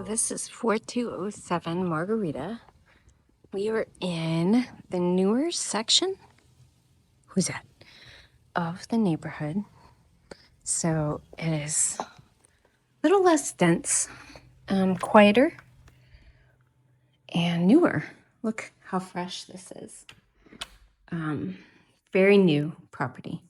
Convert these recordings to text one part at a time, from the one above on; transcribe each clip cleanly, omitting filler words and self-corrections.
So this is 4207 Margarita. We are in the newer section. Who's that? Of the neighborhood. So it is a little less dense, quieter, and newer. Look how fresh this is. Very new property.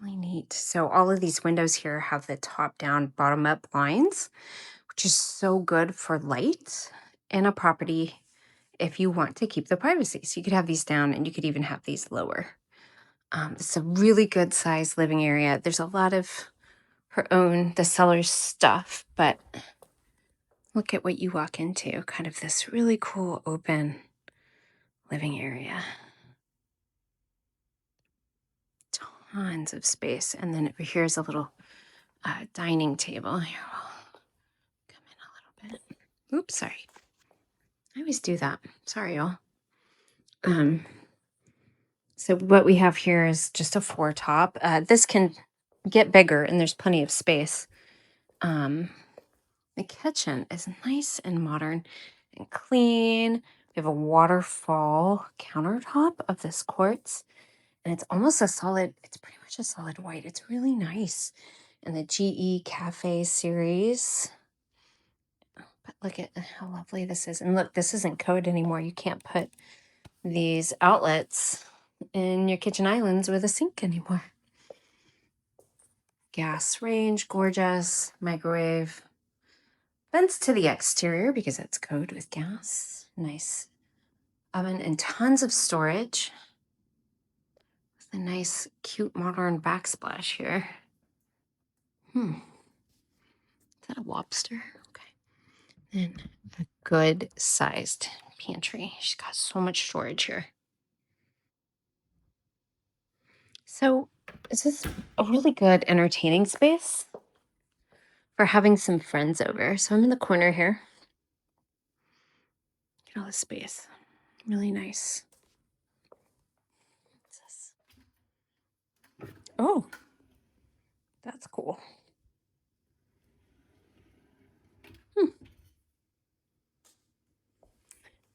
Really neat. So all of these windows here have the top down, bottom up lines, which is so good for light in a property if you want to keep the privacy. So you could have these down and you could even have these lower. It's a really good sized living area. There's a lot of the seller's stuff, but look at what you walk into. Kind of this really cool open living area. Tons of space. And then over here is a little dining table. Here, we'll come in a little bit. Oops, sorry. I always do that. Sorry, y'all. So what we have here is just a 4-top. This can get bigger and there's plenty of space. The kitchen is nice and modern and clean. We have a waterfall countertop of this quartz, and it's almost it's pretty much a solid white. It's really nice. And the GE Cafe series. But look at how lovely this is. And look, this isn't code anymore. You can't put these outlets in your kitchen islands with a sink anymore. Gas range, gorgeous. Microwave. Vents to the exterior because that's code with gas. Nice oven and tons of storage. With a nice, cute, modern backsplash here. Is that a lobster? Okay. And a good sized pantry. She's got so much storage here. So this is a really good entertaining space for having some friends over. So I'm in the corner here. Look at all this space. Really nice. What's this? Oh, that's cool.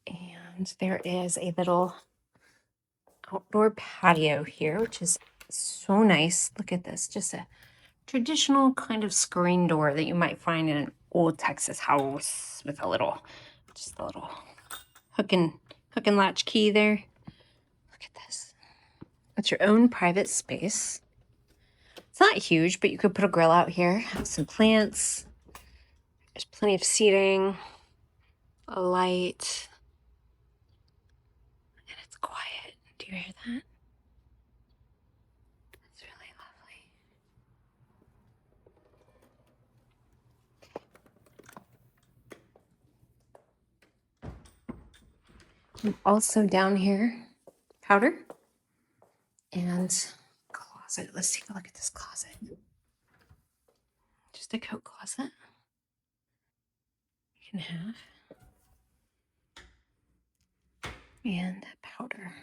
And there is a little outdoor patio here, which is so nice. Look at this, just a traditional kind of screen door that you might find in an old Texas house with a little hook and latch key there. Look at this. It's your own private space. It's not huge, but you could put a grill out here, have some plants. There's plenty of seating, a light, and it's quiet. Do you hear that? It's really lovely. And also down here, powder and closet. Let's take a look at this closet. Just a coat closet. You can have. And powder.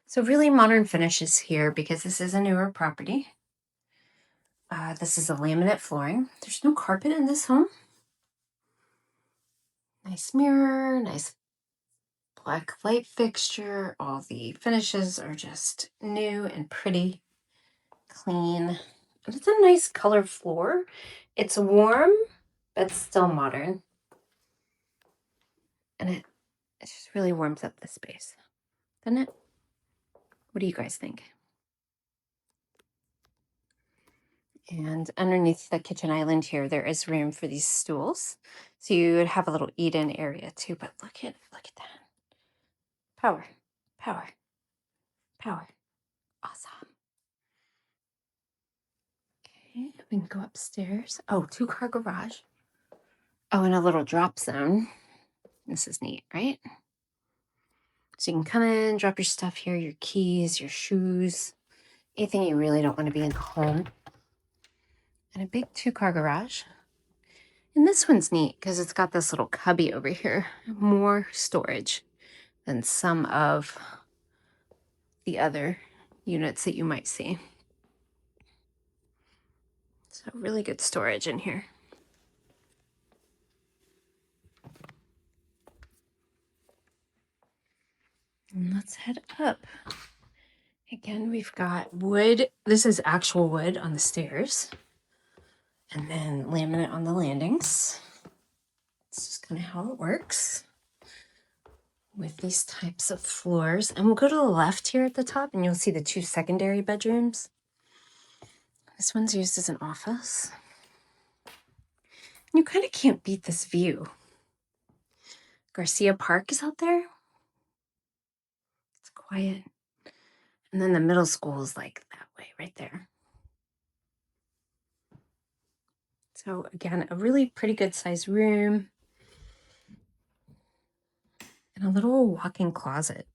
So really modern finishes here because this is a newer property. This is a laminate flooring. There's no carpet in this home. Nice mirror, nice black light fixture. All the finishes are just new and pretty, clean. And it's a nice color floor. It's warm, but still modern. And it just really warms up the space, doesn't it? What do you guys think? And underneath the kitchen island here, there is room for these stools. So you would have a little eat-in area too, but look at that. Power, power, power. Awesome. Okay, we can go upstairs. Oh, 2-car garage. Oh, and a little drop zone. This is neat, right? So you can come in, drop your stuff here, your keys, your shoes, anything you really don't want to be in the home. And a big 2-car garage. And this one's neat because it's got this little cubby over here. More storage than some of the other units that you might see. So really good storage in here. And let's head up. Again, we've got wood. This is actual wood on the stairs. And then laminate on the landings. It's just kind of how it works with these types of floors. And we'll go to the left here at the top and you'll see the 2 secondary bedrooms. This one's used as an office. You kind of can't beat this view. Garcia Park is out there. It's quiet. And then the middle school is like that way right there. So again, a really pretty good sized room. And a little walk-in closet.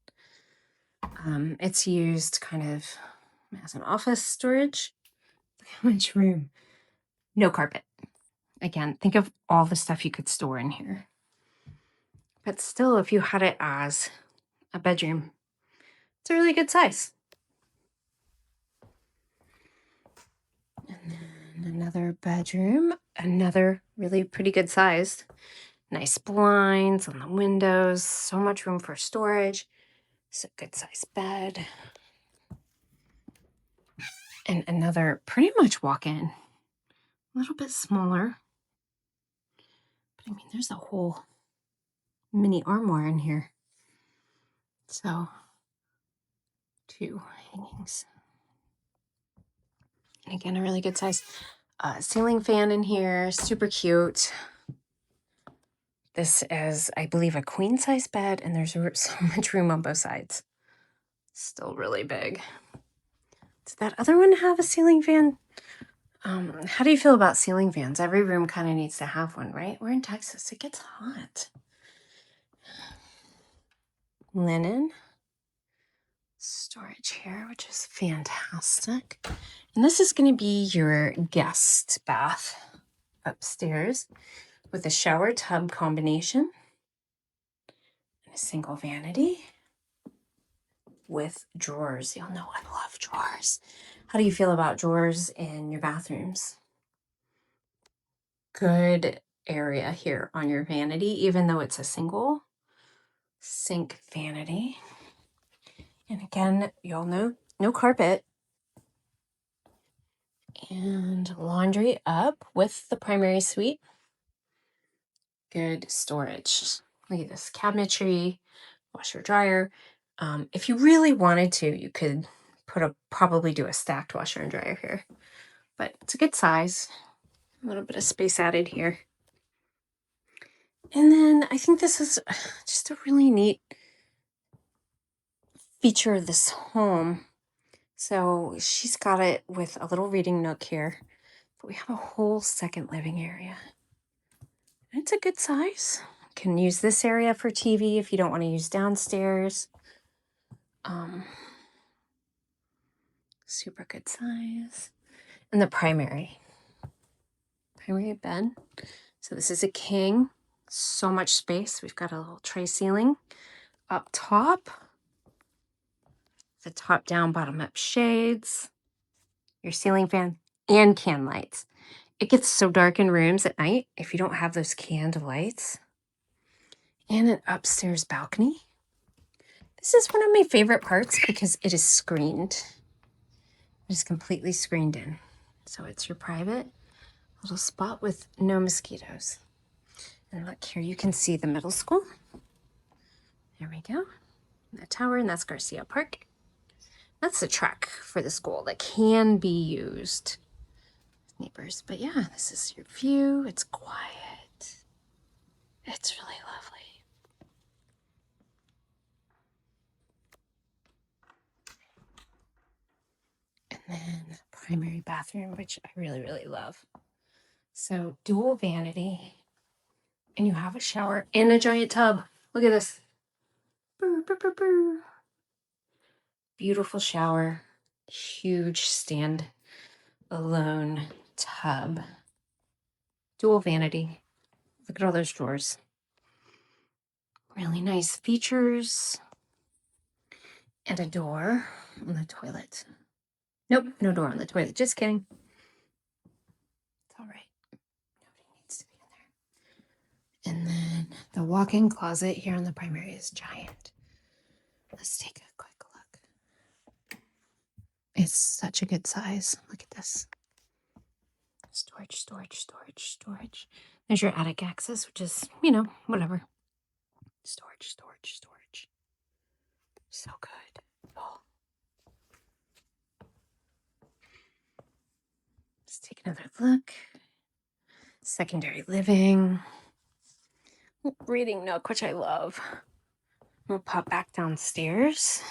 It's used kind of as an office storage. Look how much room. No carpet. Again, think of all the stuff you could store in here. But still, if you had it as a bedroom, it's a really good size. And then another bedroom, another really pretty good size. Nice blinds on the windows, so much room for storage. It's a good size bed. And another pretty much walk-in. A little bit smaller. But I mean, there's a whole mini armoire in here. So, 2 hangings. And again, a really good size ceiling fan in here. Super cute. This is, I believe, a queen size bed, and there's so much room on both sides. Still really big. Does that other one have a ceiling fan? How do you feel about ceiling fans? Every room kind of needs to have one, right? We're in Texas. It gets hot. Linen storage here, which is fantastic. And this is going to be your guest bath upstairs with a shower tub combination and a single vanity with drawers. You'll know I love drawers. How do you feel about drawers in your bathrooms? Good area here on your vanity, even though it's a single sink vanity. And again, you'll know no carpet. And laundry up with the primary suite. Good storage. Look at this cabinetry, washer dryer. If you really wanted to, you could probably do a stacked washer and dryer here. But it's a good size. A little bit of space added here. And then I think this is just a really neat feature of this home. So she's got it with a little reading nook here. But we have a whole second living area. It's a good size. You can use this area for TV if you don't want to use downstairs. Super good size. And the primary bed. So this is a king. So much space. We've got a little tray ceiling up top. The top down, bottom up shades. Your ceiling fan and can lights. It gets so dark in rooms at night if you don't have those canned lights. And an upstairs balcony. This is one of my favorite parts because it is screened. It is completely screened in. So it's your private little spot with no mosquitoes. And look here, you can see the middle school. There we go. That tower, and that's Garcia Park. That's the track for the school that can be used. Neighbors, but yeah, this is your view. It's quiet. It's really lovely. And then primary bathroom, which I really, really love. So dual vanity, and you have a shower and a giant tub. Look at this. Brr, brr, brr, brr. Beautiful shower, huge stand alone tub, dual vanity. Look at all those drawers. Really nice features. And a door on the toilet. Nope, no door on the toilet. Just kidding. It's all right. Nobody needs to be in there. And then the walk-in closet here on the primary is giant. Let's take a quick look. It's such a good size. Look at this. Storage, storage, storage, storage. There's your attic access, which is, whatever. Storage, storage, storage. So good. Oh. Let's take another look. Secondary living. Reading nook, which I love. We'll pop back downstairs.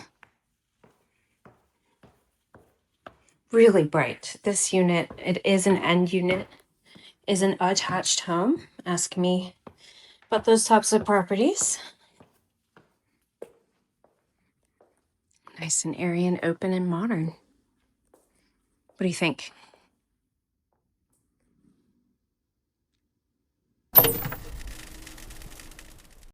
Really bright. This unit, it is an end unit, is an attached home. Ask me about those types of properties. Nice and airy and open and modern. What do you think?